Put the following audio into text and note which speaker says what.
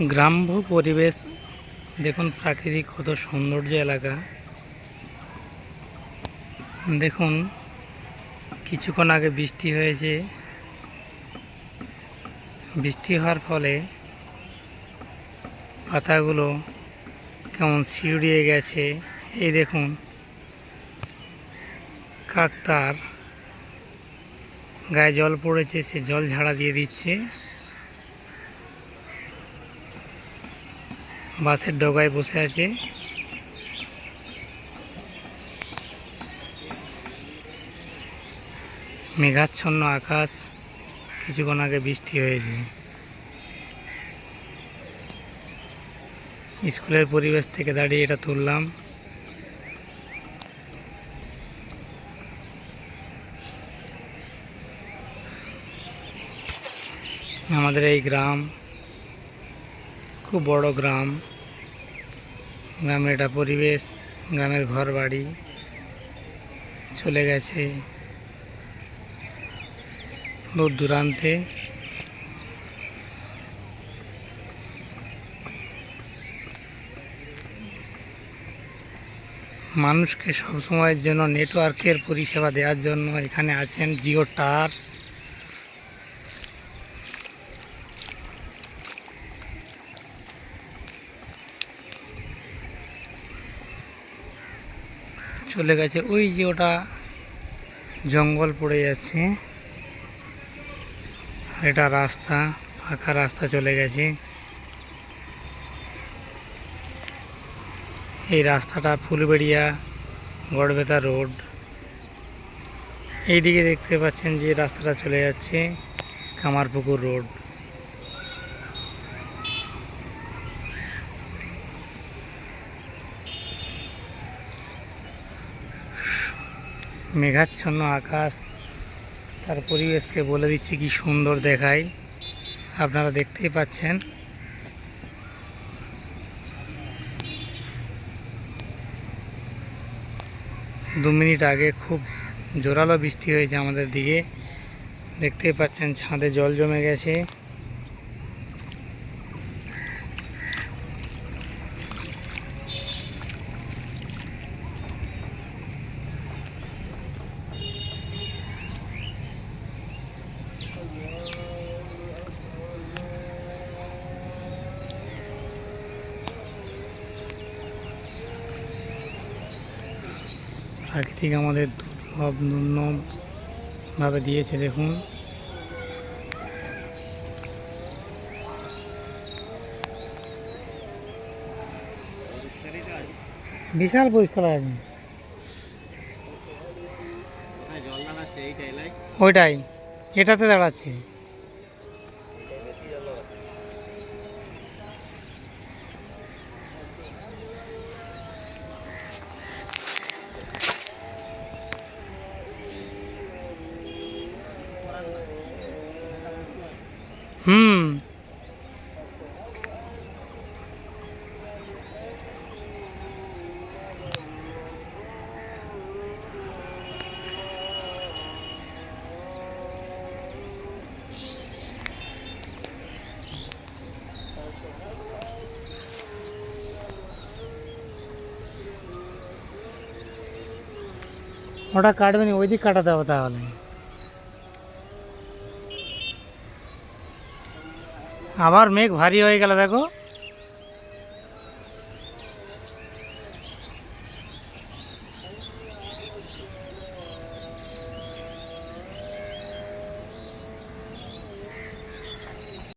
Speaker 1: গ্রাম্য পরিবেশ দেখুন, প্রাকৃতিক কত সৌন্দর্য এলাকা। দেখুন কিছুক্ষণ আগে বৃষ্টি হয়েছে, বৃষ্টি হওয়ার ফলে পাতাগুলো কেমন ছিঁড়িয়ে গেছে। এই দেখুন কাক তার গায়ে জল পড়েছে, সে জল ঝাড়া দিয়ে দিচ্ছে। বাসের ডগায় বসে আছে। মেঘাচ্ছন্ন আকাশ, কিছুক্ষণ আগে বৃষ্টি হয়েছে। স্কুলের পরিবেশ থেকে দাঁড়িয়ে এটা তুললাম। আমাদের এই গ্রাম খুব বড় গ্রাম। গ্রামের এটা পরিবেশ, গ্রামের ঘর বাড়ি চলে গেছে দূর দূরান্তে। মানুষকে সবসময়ের জন্য নেটওয়ার্কের পরিষেবা দেওয়ার জন্য এখানে আছেন জিও টাওয়ার। চলে গেছে ওই যে ওটা জঙ্গল পড়ে যাচ্ছে, এটা রাস্তা, ফাঁকা রাস্তা চলে গেছে। এই রাস্তাটা ফুলবেড়িয়া গড়বেতা রোড। এইদিকে দেখতে পাচ্ছেন যে রাস্তাটা চলে যাচ্ছে কামারপুকুর রোড। মেঘাচ্ছন্ন আকাশ তার পরিবেশকে বলে দিচ্ছে কি সুন্দর দেখায়। আপনারা দেখতেই পাচ্ছেন। দু মিনিট আগে খুব জোরালো বৃষ্টি হয়েছে আমাদের দিকে, দেখতেই পাচ্ছেন ছাদে জল জমে গেছে। প্রাকৃতিক আমাদের দুর্লভ ভাবে দিয়েছে। দেখুন বিশাল পরিষ্কার আছে। ওইটাই এটাতে দাঁড়াচ্ছে। ওটা কাটবে না, ওই দিক কাটাতে হবে তাহলে। আবার মেঘ ভারী হয়ে গেল দেখো।